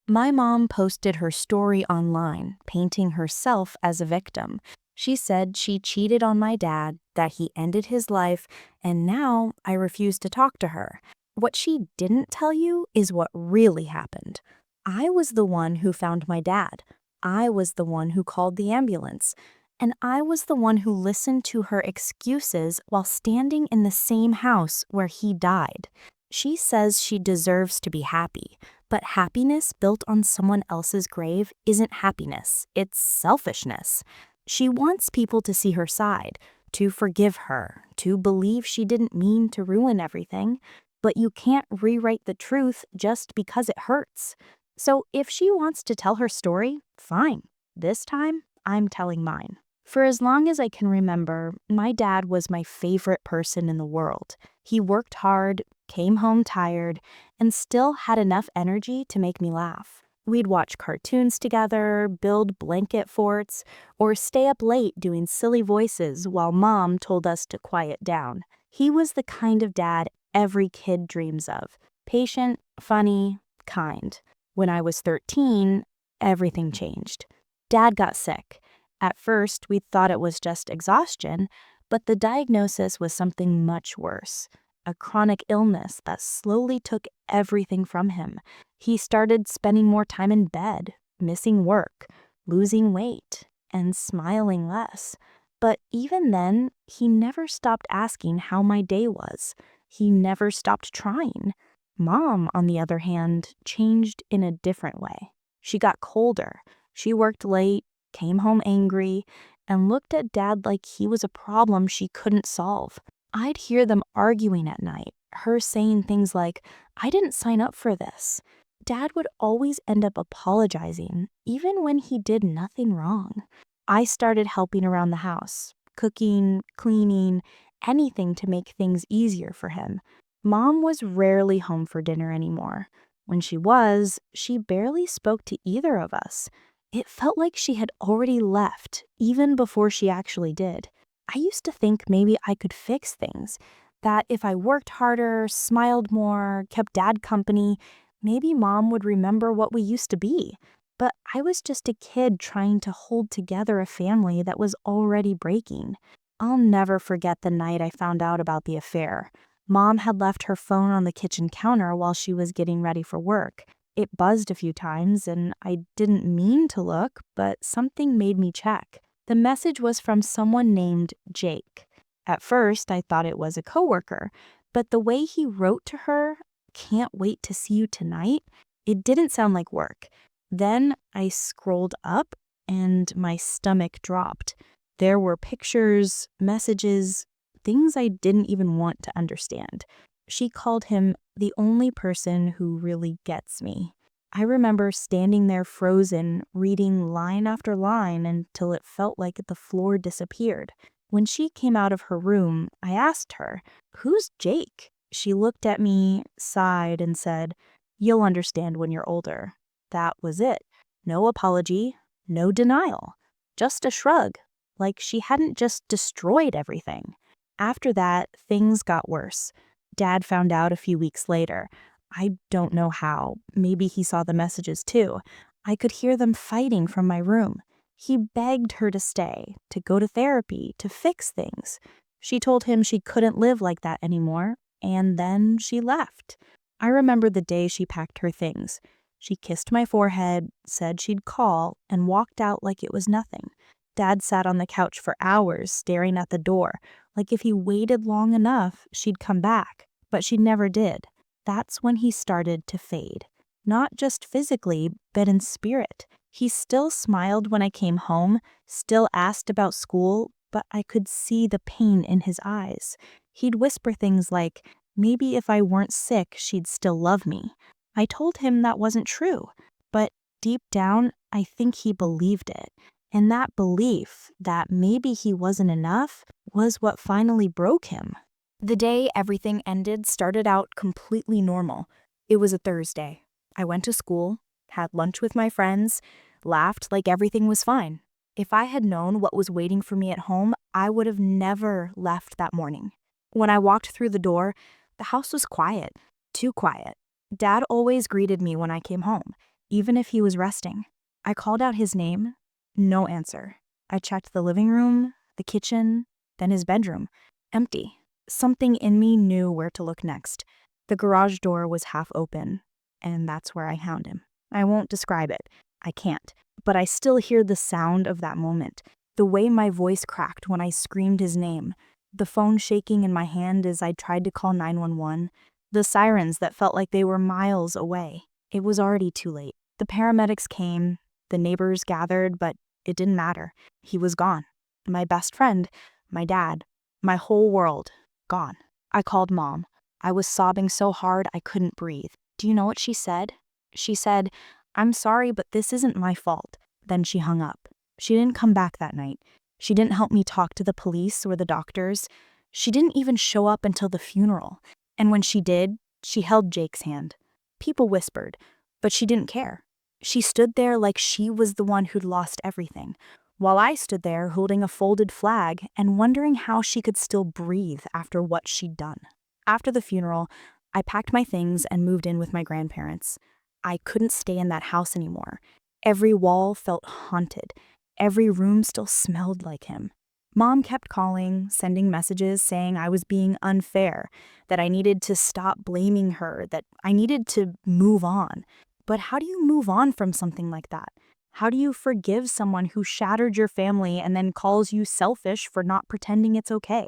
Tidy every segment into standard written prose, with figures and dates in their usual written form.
My mom posted her story online, painting herself as a victim. She said she cheated on my dad, that he ended his life, and now I refuse to talk to her. What she didn't tell you is what really happened. I was the one who found my dad. I was the one who called the ambulance. And I was the one who listened to her excuses while standing in the same house where he died. She says she deserves to be happy, but happiness built on someone else's grave isn't happiness, it's selfishness. She wants people to see her side, to forgive her, to believe she didn't mean to ruin everything, but you can't rewrite the truth just because it hurts. So if she wants to tell her story, fine. This time, I'm telling mine. For as long as I can remember, my dad was my favorite person in the world. He worked hard, came home tired, and still had enough energy to make me laugh. We'd watch cartoons together, build blanket forts, or stay up late doing silly voices while mom told us to quiet down. He was the kind of dad every kid dreams of. Patient, funny, kind. When I was 13, everything changed. Dad got sick. At first, we thought it was just exhaustion, but the diagnosis was something much worse. A chronic illness that slowly took everything from him. He started spending more time in bed, missing work, losing weight, and smiling less. But even then, he never stopped asking how my day was. He never stopped trying. Mom, on the other hand, changed in a different way. She got colder. She worked late, came home angry, and looked at Dad like he was a problem she couldn't solve. I'd hear them arguing at night, her saying things like, "I didn't sign up for this." Dad would always end up apologizing, even when he did nothing wrong. I started helping around the house, cooking, cleaning, anything to make things easier for him. Mom was rarely home for dinner anymore. When she was, she barely spoke to either of us. It felt like she had already left, even before she actually did. I used to think maybe I could fix things, that if I worked harder, smiled more, kept Dad company, maybe Mom would remember what we used to be. But I was just a kid trying to hold together a family that was already breaking. I'll never forget the night I found out about the affair. Mom had left her phone on the kitchen counter while she was getting ready for work. It buzzed a few times, and I didn't mean to look, but something made me check. The message was from someone named Jake. At first, I thought it was a coworker, but the way he wrote to her, "Can't wait to see you tonight," it didn't sound like work. Then I scrolled up, and my stomach dropped. There were pictures, messages, things I didn't even want to understand. She called him the only person who really gets me. I remember standing there frozen, reading line after line until it felt like the floor disappeared. When she came out of her room, I asked her, "Who's Jake?" She looked at me, sighed, and said, "You'll understand when you're older." That was it. No apology, no denial. Just a shrug, like she hadn't just destroyed everything. After that, things got worse. Dad found out a few weeks later. I don't know how. Maybe he saw the messages too. I could hear them fighting from my room. He begged her to stay, to go to therapy, to fix things. She told him she couldn't live like that anymore, and then she left. I remember the day she packed her things. She kissed my forehead, said she'd call, and walked out like it was nothing. Dad sat on the couch for hours, staring at the door, like if he waited long enough, she'd come back, but she never did. That's when he started to fade. Not just physically, but in spirit. He still smiled when I came home, still asked about school, but I could see the pain in his eyes. He'd whisper things like, maybe if I weren't sick, she'd still love me. I told him that wasn't true, but deep down, I think he believed it. And that belief that maybe he wasn't enough was what finally broke him. The day everything ended started out completely normal. It was a Thursday. I went to school, had lunch with my friends, laughed like everything was fine. If I had known what was waiting for me at home, I would have never left that morning. When I walked through the door, the house was quiet, too quiet. Dad always greeted me when I came home. even if he was resting. I called out his name. No answer. I checked the living room, the kitchen, then his bedroom. Empty. Something in me knew where to look next. The garage door was half open, and that's where I found him. I won't describe it. I can't. But I still hear the sound of that moment. The way my voice cracked when I screamed his name. The phone shaking in my hand as I tried to call 911. The sirens that felt like they were miles away. It was already too late. The paramedics came, the neighbors gathered, but it didn't matter. He was gone. My best friend, my dad, my whole world, gone. I called Mom. I was sobbing so hard I couldn't breathe. Do you know what she said? She said, "I'm sorry, but this isn't my fault." Then she hung up. She didn't come back that night. She didn't help me talk to the police or the doctors. She didn't even show up until the funeral. And when she did, she held Jake's hand. People whispered, but she didn't care. She stood there like she was the one who'd lost everything, while I stood there holding a folded flag and wondering how she could still breathe after what she'd done. After the funeral, I packed my things and moved in with my grandparents. I couldn't stay in that house anymore. Every wall felt haunted. Every room still smelled like him. Mom kept calling, sending messages saying I was being unfair, that I needed to stop blaming her, that I needed to move on. But how do you move on from something like that? How do you forgive someone who shattered your family and then calls you selfish for not pretending it's okay?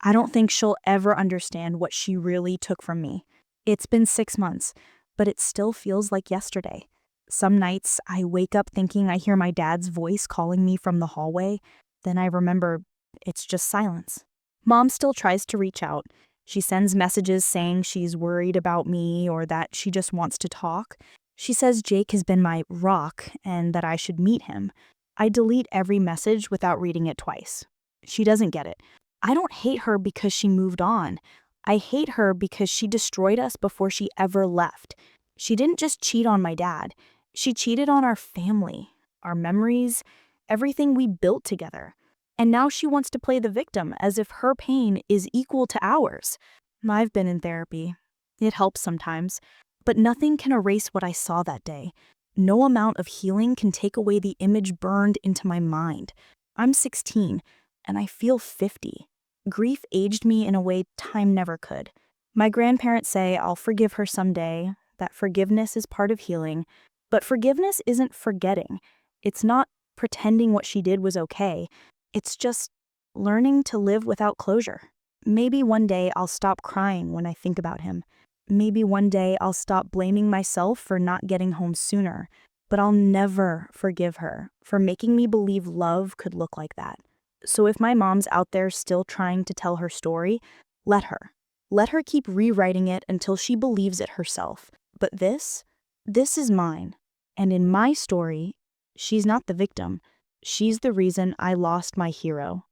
I don't think she'll ever understand what she really took from me. It's been 6 months, but it still feels like yesterday. Some nights I wake up thinking I hear my dad's voice calling me from the hallway. Then I remember it's just silence. Mom still tries to reach out. She sends messages saying she's worried about me or that she just wants to talk. She says Jake has been my rock and that I should meet him. I delete every message without reading it twice. She doesn't get it. I don't hate her because she moved on. I hate her because she destroyed us before she ever left. She didn't just cheat on my dad. She cheated on our family, our memories, everything we built together. And now she wants to play the victim as if her pain is equal to ours. I've been in therapy. It helps sometimes. But nothing can erase what I saw that day. No amount of healing can take away the image burned into my mind. I'm 16, and I feel 50. Grief aged me in a way time never could. My grandparents say I'll forgive her someday, that forgiveness is part of healing. But forgiveness isn't forgetting. It's not pretending what she did was okay. It's just learning to live without closure. Maybe one day I'll stop crying when I think about him. Maybe one day I'll stop blaming myself for not getting home sooner. But I'll never forgive her for making me believe love could look like that. So if my mom's out there still trying to tell her story, let her. Let her keep rewriting it until she believes it herself. But this is mine. And in my story, she's not the victim. She's the reason I lost my hero.